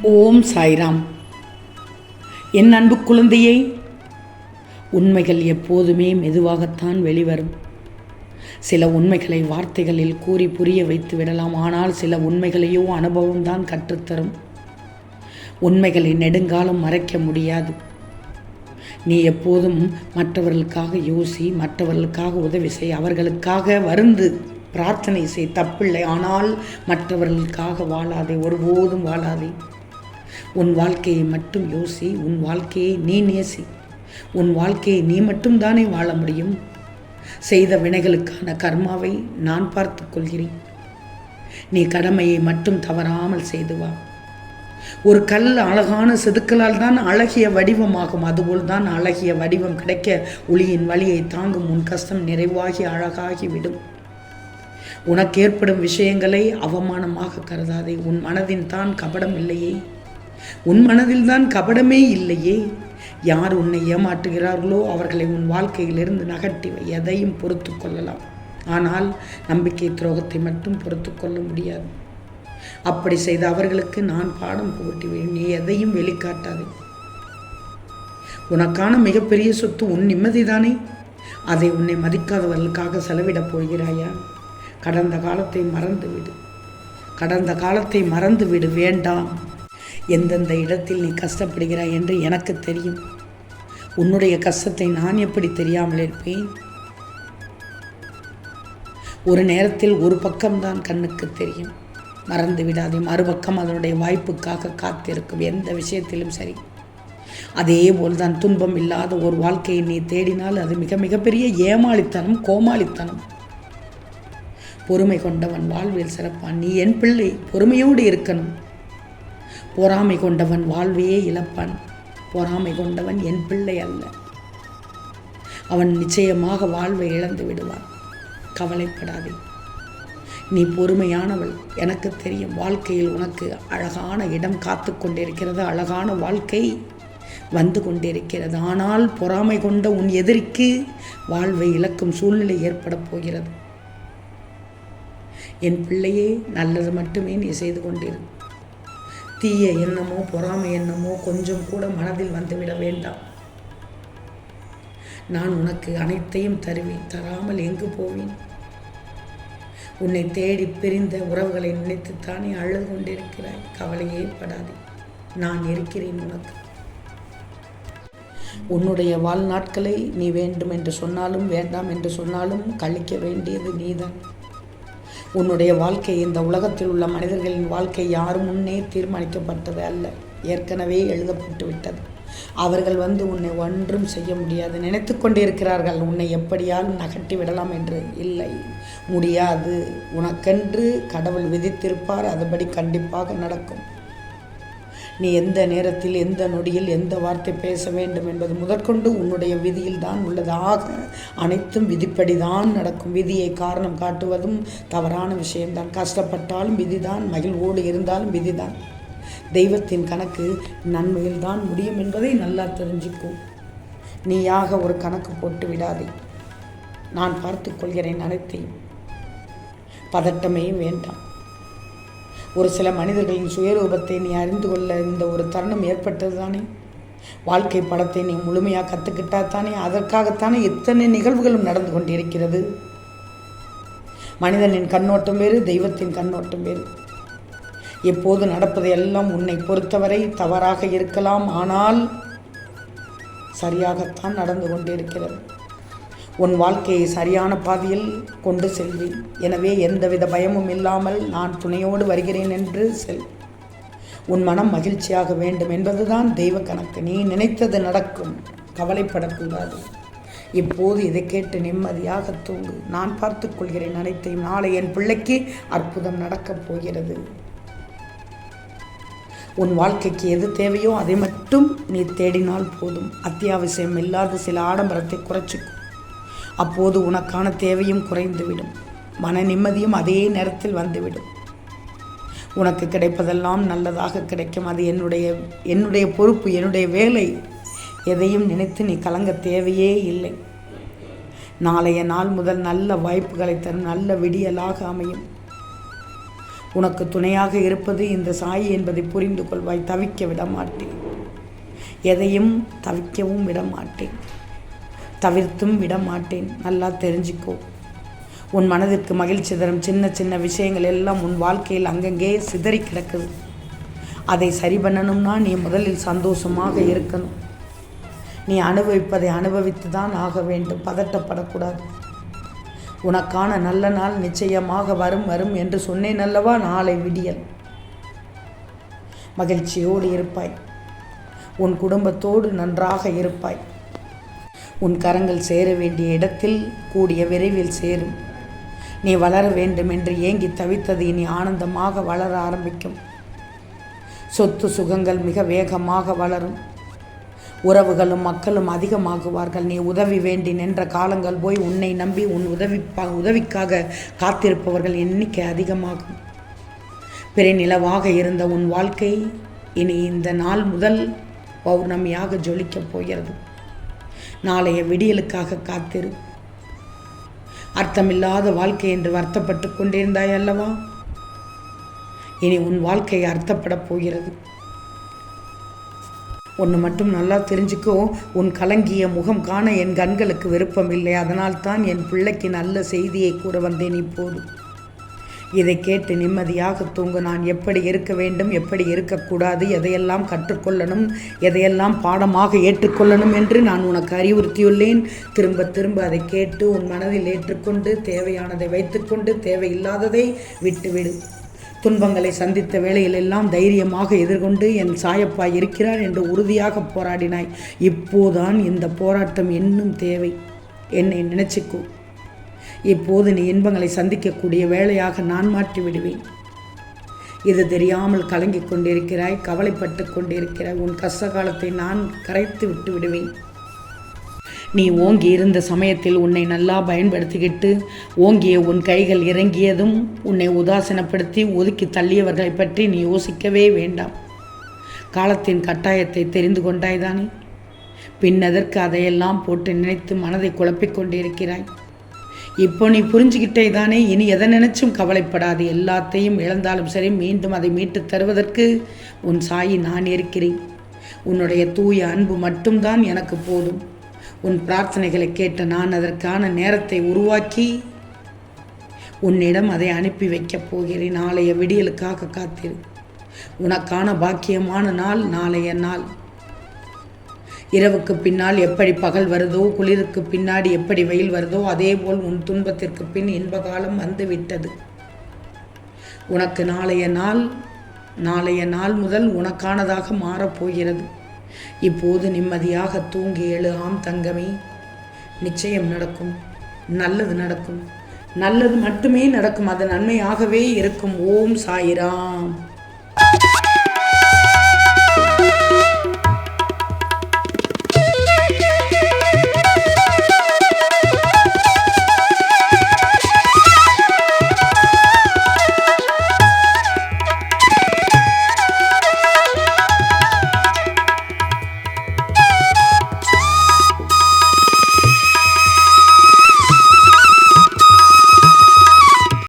ஓம் சாய்ராம். என் அன்பு குழந்தையே, உண்மைகள் எப்போதுமே மெதுவாகத்தான் வெளிவரும். சில உண்மைகளை வார்த்தைகளில் கூறி புரிய வைத்து விடலாம். ஆனால் சில உண்மைகளையோ அனுபவம்தான் கற்றுத்தரும். உண்மைகளை நெடுங்காலம் மறைக்க முடியாது. நீ எப்போதும் மற்றவர்களுக்காக யோசி, மற்றவர்களுக்காக உதவி செய், அவர்களுக்காக வருந்து பிரார்த்தனை செய், தப்பில்லை. ஆனால் மற்றவர்களுக்காக வாழாதே, ஒருபோதும் வாழாதே. உன் வாழ்க்கையை மட்டும் யோசி, உன் வாழ்க்கையை நீ நேசி. உன் வாழ்க்கையை நீ மட்டும் தானே வாழ முடியும். செய்த வினைகளுக்கான கர்மாவை நான் பார்த்து கொள்கிறேன். நீ கடமையை மட்டும் தவறாமல் செய்து வா. ஒரு கல் அழகான செதுக்கலால் தான் அழகிய வடிவமாகும். அதுபோல் தான் அழகிய வடிவம் கிடைக்க ஒளியின் வழியை தாங்கும் உன் கஷ்டம் நிறைவாகி அழகாகிவிடும். உனக்கு ஏற்படும் விஷயங்களை அவமானமாக கருதாதே. உன் மனதின் தான் கபடம் இல்லையே, உன் மனதில் தான் கபடமே இல்லையே. யார் உன்னை ஏமாற்றுகிறார்களோ அவர்களை உன் வாழ்க்கையிலிருந்து நகர்த்தி எதையும் பொறுத்து கொள்ளலாம். ஆனால் நம்பிக்கை துரோகத்தை மட்டும் பொறுத்து கொள்ள முடியாது. அப்படி செய்த அவர்களுக்கு நான் பாடம் புகட்டுவேன். நீ எதையும் வெளிக்காட்டாதே. உனக்கான மிகப்பெரிய சொத்து உன் நிம்மதிதானே. அதை உன்னை மதிக்காதவர்களுக்காக செலவிடப் போகிறாயா? கடந்த காலத்தை மறந்துவிடு. கடந்த காலத்தை மறந்துவிடு. வேண்டாம். எந்தெந்த இடத்தில் நீ கஷ்டப்படுகிறாய் என்று எனக்கு தெரியும். உன்னுடைய கஷ்டத்தை நான் எப்படி தெரியாமல் இருப்பேன்? ஒரு நேரத்தில் ஒரு பக்கம்தான் கண்ணுக்கு தெரியும். மறந்து விடாதே. மறுபக்கம் அதனுடைய வாய்ப்புக்காக காத்திருக்கும். எந்த விஷயத்திலும் சரி. அதே போல்தான் துன்பம் இல்லாத ஒரு வாழ்க்கையை நீ தேடினால் அது மிக மிகப்பெரிய ஏமாளித்தனம், கோமாளித்தனம். பொறுமை கொண்டவன் வாழ்வில் சிறப்பான். நீ என் பிள்ளை, பொறுமையோடு இருக்கணும். பொறாமை கொண்டவன் வாழ்வையே இழப்பான். பொறாமை கொண்டவன் என் பிள்ளை அல்ல. அவன் நிச்சயமாக வாழ்வை இழந்து விடுவான். கவலைப்படாதே. நீ பொறுமையானவள். எனக்கு தெரியும். வாழ்க்கையில் உனக்கு அழகான இடம் காத்து கொண்டிருக்கிறது. அழகான வாழ்க்கை வந்து கொண்டிருக்கிறது. ஆனால் பொறாமை கொண்ட உன் எதிரிக்கு வாழ்வை இழக்கும் சூழ்நிலை ஏற்பட போகிறது. என் பிள்ளையே, நல்லது மட்டுமே நீ செய்து கொண்டிரு. தீய எண்ணமோ பொறாமை எண்ணமோ கொஞ்சம் கூட மனதில் வந்துவிட வேண்டாம். நான் உனக்கு அனைத்தையும் தருவேன். தராமல் எங்கு போவேன்? உன்னை தேடி பிரிந்த உறவுகளை நினைத்துத்தானே அழுது கொண்டிருக்கிறாய். கவலையே படாதே. நான் இருக்கிறேன் உனக்கு. உன்னுடைய வாழ்நாட்களை நீ வேண்டும் என்று சொன்னாலும் வேண்டாம் என்று சொன்னாலும் கழிக்க வேண்டியது நீதான். உன்னுடைய வாழ்க்கை இந்த உலகத்தில் உள்ள மனிதர்களின் வாழ்க்கை யாரும் முன்னே தீர்மானிக்கப்பட்டது அல்ல. ஏற்கனவே எழுதப்பட்டு விட்டது. அவர்கள் உன்னை ஒன்றும் செய்ய முடியாது. நினைத்து கொண்டே இருக்கிறார்கள் உன்னை எப்படியாலும் நகர்த்தி விடலாம் என்று. இல்லை, முடியாது. உனக்கென்று கடவுள் விதித்திருப்பார். அதுபடி கண்டிப்பாக நடக்கும். நீ எந்த நேரத்தில், எந்த நொடியில், எந்த வார்த்தை பேச வேண்டும் என்பது முதற்கொண்டு உன்னுடைய விதியில் தான் உள்ளது. ஆக அனைத்தும் விதிப்படிதான் நடக்கும். விதியை காரணம் காட்டுவதும் தவறான விஷயம்தான். கஷ்டப்பட்டாலும் விதிதான், மகிழ்வோடு இருந்தாலும் விதிதான். தெய்வத்தின் கணக்கு நன்மையில் தான் முடியும் என்பதை நல்லா தெரிஞ்சுக்கும். நீயாக ஒரு கணக்கு போட்டு விடாதே. நான் பார்த்து கொள்கிறேன் அனைத்தையும். பதட்டமே வேண்டாம். ஒரு சில மனிதர்களின் சுயரூபத்தை நீ அறிந்து கொள்ள இந்த ஒரு தருணம் ஏற்பட்டது தானே. வாழ்க்கை படத்தை நீ முழுமையாக கற்றுக்கிட்டா தானே. அதற்காகத்தானே எத்தனை நிகழ்வுகளும் நடந்து கொண்டிருக்கிறது. மனிதனின் கண்ணோட்டம் வேறு, தெய்வத்தின் கண்ணோட்டம் வேறு. எப்போது நடப்பது எல்லாம் உன்னை பொறுத்தவரை தவறாக இருக்கலாம். ஆனால் சரியாகத்தான் நடந்து கொண்டிருக்கிறது. உன் வாழ்க்கையை சரியான பாதையில் கொண்டு செல்வேன். எனவே எந்தவித பயமும் இல்லாமல் நான் துணையோடு வருகிறேன் என்று செல். உன் மனம் மகிழ்ச்சியாக வேண்டும் என்பதுதான் தெய்வ கணக்கு. நீ நினைத்தது நடக்கும். கவலைப்படக்கூடாது. இப்போது இதை கேட்டு நிம்மதியாக தூங்கு. நான் பார்த்து கொள்கிறேன் அனைத்தையும். நாளை என் பிள்ளைக்கு அற்புதம் நடக்கப் போகிறது. உன் வாழ்க்கைக்கு எது தேவையோ அதை மட்டும் நீ தேடினால் போதும். அத்தியாவசியம் இல்லாத சில ஆடம்பரத்தை குறைச்சிக்கும். அப்போது உனக்கான தேவையும் குறைந்துவிடும். மன நிம்மதியும் அதே நேரத்தில் வந்துவிடும். உனக்கு கிடைப்பதெல்லாம் நல்லதாக கிடைக்கும். அது என்னுடைய பொறுப்பு, என்னுடைய வேலை. எதையும் நினைத்து நீ கலங்க தேவையே இல்லை. நாளைய நாள் முதல் நல்ல வாய்ப்புகளை தரும் நல்ல விடியலாக அமையும். உனக்கு துணையாக இருப்பது இந்த சாயி என்பதை புரிந்து கொள்வாய். தவிக்க விட மாட்டேன், எதையும் தவிக்கவும் விட மாட்டேன், தவிர்த்தும் விட மாட்டேன். நல்லா தெரிஞ்சுக்கோ. உன் மனதிற்கு மகிழ்ச்சி தரும் சின்ன சின்ன விஷயங்கள் எல்லாம் உன் வாழ்க்கையில் அங்கங்கே சிதறி கிடக்குது. அதை சரி பண்ணணும்னா நீ முதலில் சந்தோஷமாக இருக்கணும். நீ அனுபவிப்பதை அனுபவித்து தான் ஆக வேண்டும். பதட்டப்படக்கூடாது. உனக்கான நல்ல நாள் நிச்சயமாக வரும் வரும் என்று சொன்னேன் அல்லவா. நாளை விடியல் மகிழ்ச்சியோடு இருப்பாய். உன் குடும்பத்தோடு நன்றாக இருப்பாய். உன் கரங்கள் சேர வேண்டிய இடத்தில் கூடிய விரைவில் சேரும். நீ வளர வேண்டும் என்று ஏங்கி தவித்தது இனி ஆனந்தமாக வளர ஆரம்பிக்கும். சொத்து சுகங்கள் மிக வேகமாக வளரும். உறவுகளும் மக்களும் அதிகமாகுவார்கள். நீ உதவி வேண்டி நின்ற காலங்கள் போய் உன்னை நம்பி உன் உதவிக்காக காத்திருப்பவர்கள் எண்ணிக்கை அதிகமாகும். பெருநிலவாக இருந்த உன் வாழ்க்கை இனி இந்த நாள் முதல் பௌர்ணமியாக ஜொலிக்கப் போகிறது. நாளைய விடியலுக்காக காத்திரு. அர்த்தமில்லாத வாழ்க்கை என்று வருத்தப்பட்டு கொண்டிருந்தாய் அல்லவா. இனி உன் வாழ்க்கை அர்த்தப்படப் போகிறது. ஒன்று மட்டும் நல்லா தெரிஞ்சுக்கோ. உன் கலங்கிய முகம் காண என் கண்களுக்கு விருப்பம் இல்லை. அதனால் தான் என் பிள்ளைக்கு நல்ல செய்தியை கூற வந்தேன் இப்போது. இதை கேட்டு நிம்மதியாக தூங்க. நான் எப்படி இருக்க வேண்டும், எப்படி இருக்கக்கூடாது, எதையெல்லாம் கற்றுக்கொள்ளணும், எதையெல்லாம் பாடமாக ஏற்றுக்கொள்ளணும் என்று நான் உனக்கு அறிவுறுத்தியுள்ளேன். திரும்ப திரும்ப அதை கேட்டு உன் மனதில் ஏற்றுக்கொண்டு தேவையானதை வைத்துக்கொண்டு தேவையில்லாததை விட்டுவிடு. துன்பங்களை சந்தித்த வேளையிலெல்லாம் தைரியமாக எதிர்கொண்டு என் சாயப்பா இருக்கிறார் என்று உறுதியாக போராடினாய். இப்போதான் இந்த போராட்டம் இன்னும் தேவை. என்னை நினைச்சுக்கோ. இப்போது நீ இன்பங்களை சந்திக்கக்கூடிய வேளையாக நான் மாற்றி விடுவேன். இது தெரியாமல் கலங்கிக் கொண்டிருக்கிறாய், கவலைப்பட்டு கொண்டிருக்கிறாய். உன் கஷ்ட காலத்தை நான் கரைத்து விட்டு விடுவேன். நீ ஓங்கி இருந்த சமயத்தில் உன்னை நல்லா பயன்படுத்திக்கிட்டு ஓங்கிய உன் கைகள் இறங்கியதும் உன்னை உதாசீனப்படுத்தி ஒதுக்கி தள்ளியவர்களை பற்றி நீ யோசிக்கவே வேண்டாம். காலத்தின் கட்டாயத்தை தெரிந்து கொண்டாய்தானே. பின்னதற்கு அதையெல்லாம் போட்டு நினைத்து மனதை குழப்பிக் கொண்டிருக்கிறாய். இப்போ நீ புரிஞ்சுக்கிட்டே தானே. இனி எதை நினைச்சும் கவலைப்படாது. எல்லாத்தையும் இழந்தாலும் சரி, மீண்டும் அதை மீட்டு தருவதற்கு உன் சாயி நான் இருக்கிறேன். உன்னுடைய தூய அன்பு மட்டும்தான் எனக்கு போதும். உன் பிரார்த்தனைகளை கேட்ட நான் அதற்கான நேரத்தை உருவாக்கி உன்னிடம் அதை அனுப்பி வைக்கப் போகிறேன். நாளைய விடியலுக்காக காத்திரு. உனக்கான பாக்கியமான நாள் நாளைய நாள். இரவுக்கு பின்னால் எப்படி பகல் வருதோ, குளிருக்கு பின்னாடி எப்படி வெயில் வருதோ, அதேபோல் உன் துன்பத்திற்கு பின் இன்பகாலம் வந்துவிட்டது. உனக்கு நாளைய நாள் முதல் உனக்கானதாக மாறப்போகிறது. இப்போது நிம்மதியாக தூங்கி எழு. ஆம் தங்கமே, நிச்சயம் நடக்கும். நல்லது நடக்கும். நல்லது மட்டுமே நடக்கும். அது நன்மையாகவே இருக்கும். ஓம் சாயிராம்.